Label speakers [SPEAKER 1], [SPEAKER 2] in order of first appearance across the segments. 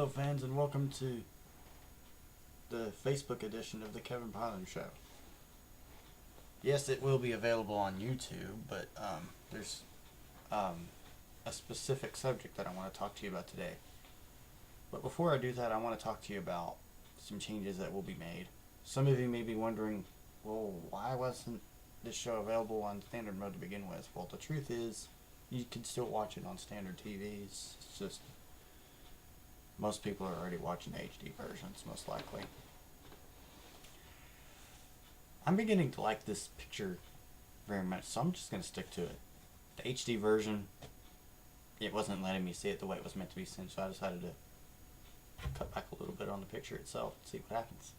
[SPEAKER 1] Hello, fans, and welcome to the Facebook edition of the Kevin Piland Show. Yes, it will be available on YouTube, but there's a specific subject that I want to talk to you about today. But before I do that, I want to talk to you about some changes that will be made. Some of you may be wondering, well, why wasn't this show available on standard mode to begin with? Well, the truth is, you can still watch it on standard TVs. It's just most people are already watching HD versions, most likely. I'm beginning to like this picture very much, so I'm just going to stick to it. The HD version, it wasn't letting me see it the way it was meant to be seen, so I decided to cut back a little bit on the picture itself and see what happens.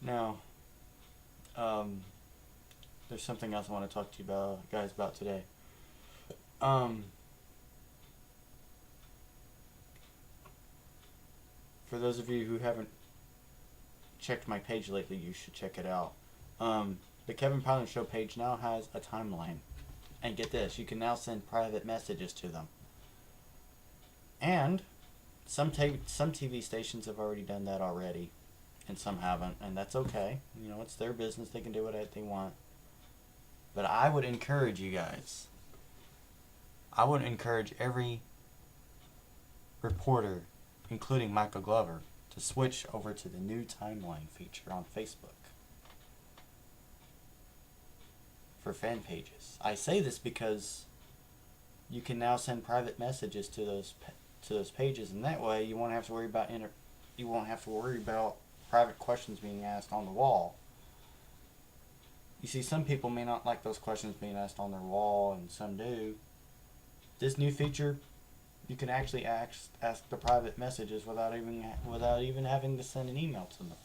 [SPEAKER 1] Now, there's something else I want to talk to you guys about today. For those of you who haven't checked my page lately, you should check it out. The Kevin Piland Show page now has a timeline. And get this, you can now send private messages to them. And some TV stations have already done that already, and some haven't, and that's okay. You know, it's their business. They can do what they want. But I would encourage you guys, I would encourage every reporter, including Michael Glover, to switch over to the new timeline feature on Facebook for fan pages. I say this because you can now send private messages to those pages, and that way you won't have to worry about private questions being asked on the wall. You see, some people may not like those questions being asked on their wall, and some do. This new feature, you can actually ask the private messages without even having to send an email to them.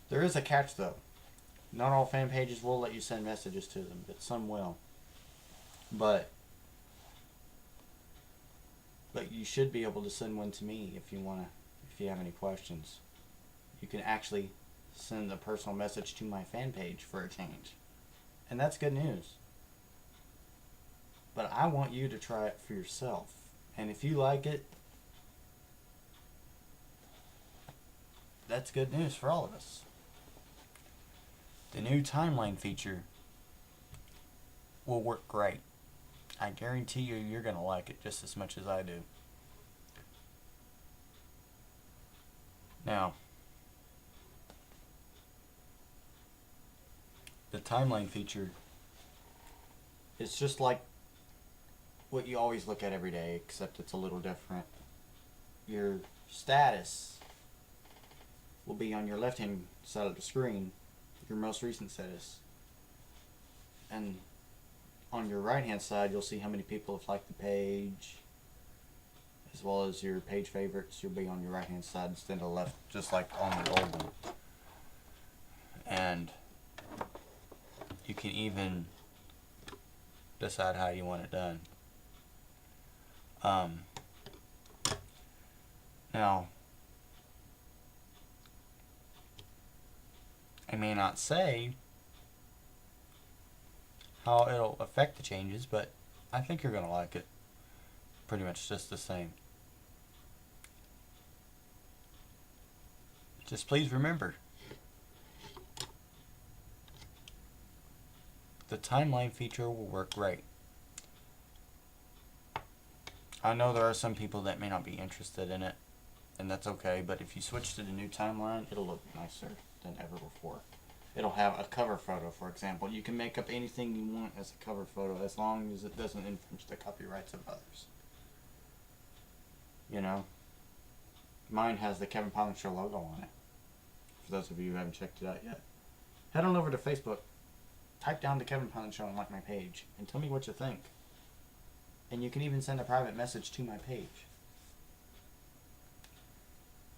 [SPEAKER 1] There is a catch, though. Not all fan pages will let you send messages to them, but some will. But you should be able to send one to me if you have any questions. You can actually send a personal message to my fan page for a change. And that's good news. But I want you to try it for yourself. And if you like it, that's good news for all of us. The new timeline feature will work great. I guarantee you're going to like it just as much as I do. Now, the timeline feature is just like what you always look at every day, except it's a little different. Your status will be on your left-hand side of the screen, your most recent status. And on your right-hand side, you'll see how many people have liked the page, as well as your page favorites. You'll be on your right-hand side instead of left, just like on the old one. And you can even decide how you want it done. Now, I may not say how it'll affect the changes, but I think you're going to like it pretty much just the same. Just please remember, the timeline feature will work great. I know there are some people that may not be interested in it, and that's okay, but if you switch to the new timeline, it'll look nicer than ever before. It'll have a cover photo, for example. You can make up anything you want as a cover photo as long as it doesn't infringe the copyrights of others. You know? Mine has the Kevin Piland Show logo on it, for those of you who haven't checked it out yet. Head on over to Facebook, type down the Kevin Piland Show and like my page, and tell me what you think. And you can even send a private message to my page.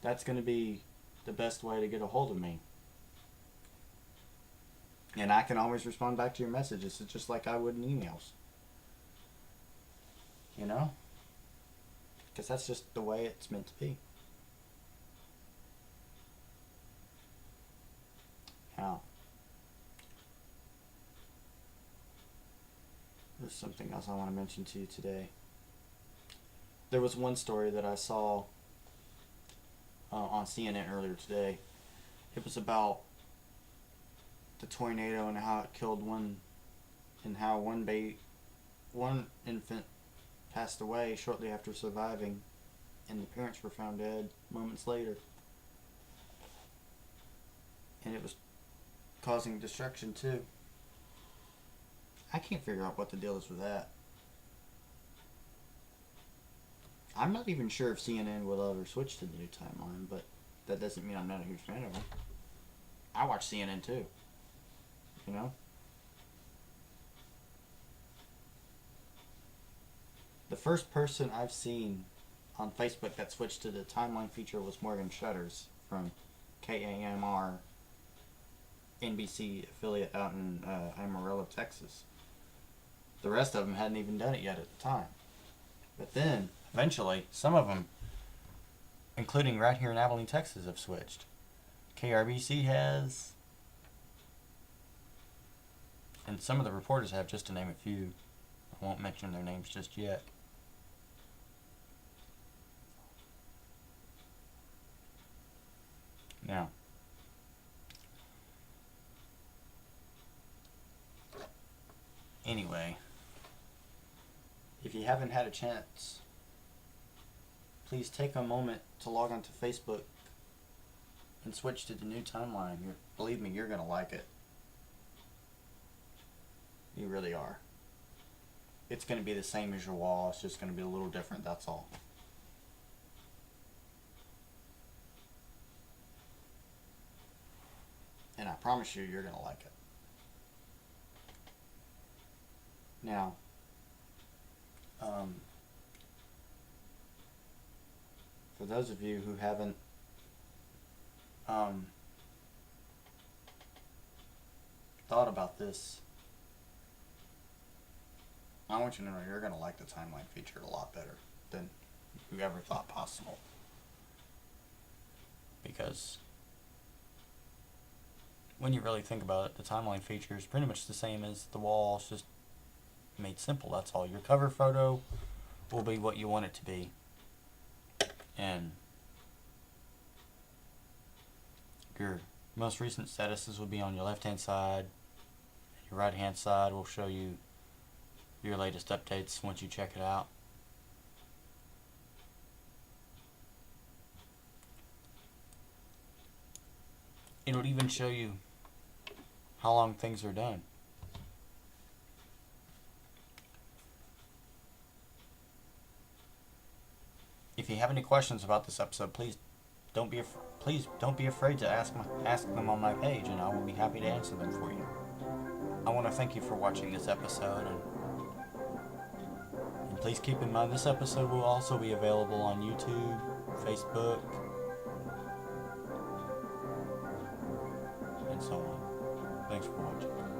[SPEAKER 1] That's going to be the best way to get a hold of me. And I can always respond back to your messages. It's just like I would in emails. You know? Because that's just the way it's meant to be. Now, there's something else I want to mention to you today. there was one story that I saw on CNN earlier today. It was about the tornado and how it killed one, and how one infant passed away shortly after surviving, and the parents were found dead moments later. And it was causing destruction too. I can't figure out what the deal is with that. I'm not even sure if CNN will ever switch to the new timeline, but that doesn't mean I'm not a huge fan of them. I watch CNN too. You know? The first person I've seen on Facebook that switched to the timeline feature was Morgan Shutters from KAMR NBC affiliate out in Amarillo, Texas. The rest of them hadn't even done it yet at the time. But then, eventually, some of them, including right here in Abilene, Texas, have switched. KRBC has, and some of the reporters have, just to name a few. I won't mention their names just yet. Now, anyway, if you haven't had a chance, please take a moment to log onto Facebook and switch to the new timeline. Believe me, you're going to like it. You really are. It's going to be the same as your wall. It's just going to be a little different, that's all. And I promise you, you're going to like it. Now, for those of you who haven't thought about this, I want you to know you're going to like the timeline feature a lot better than you ever thought possible. Because when you really think about it, the timeline feature is pretty much the same as the wall. It's just made simple, that's all. Your cover photo will be what you want it to be. And your most recent statuses will be on your left-hand side. Your right-hand side will show you your latest updates once you check it out. It'll even show you how long things are done. If you have any questions about this episode, please don't be afraid to ask them on my page, and I will be happy to answer them for you. I want to thank you for watching this episode, and please keep in mind this episode will also be available on YouTube, Facebook, and so on. Thanks for watching.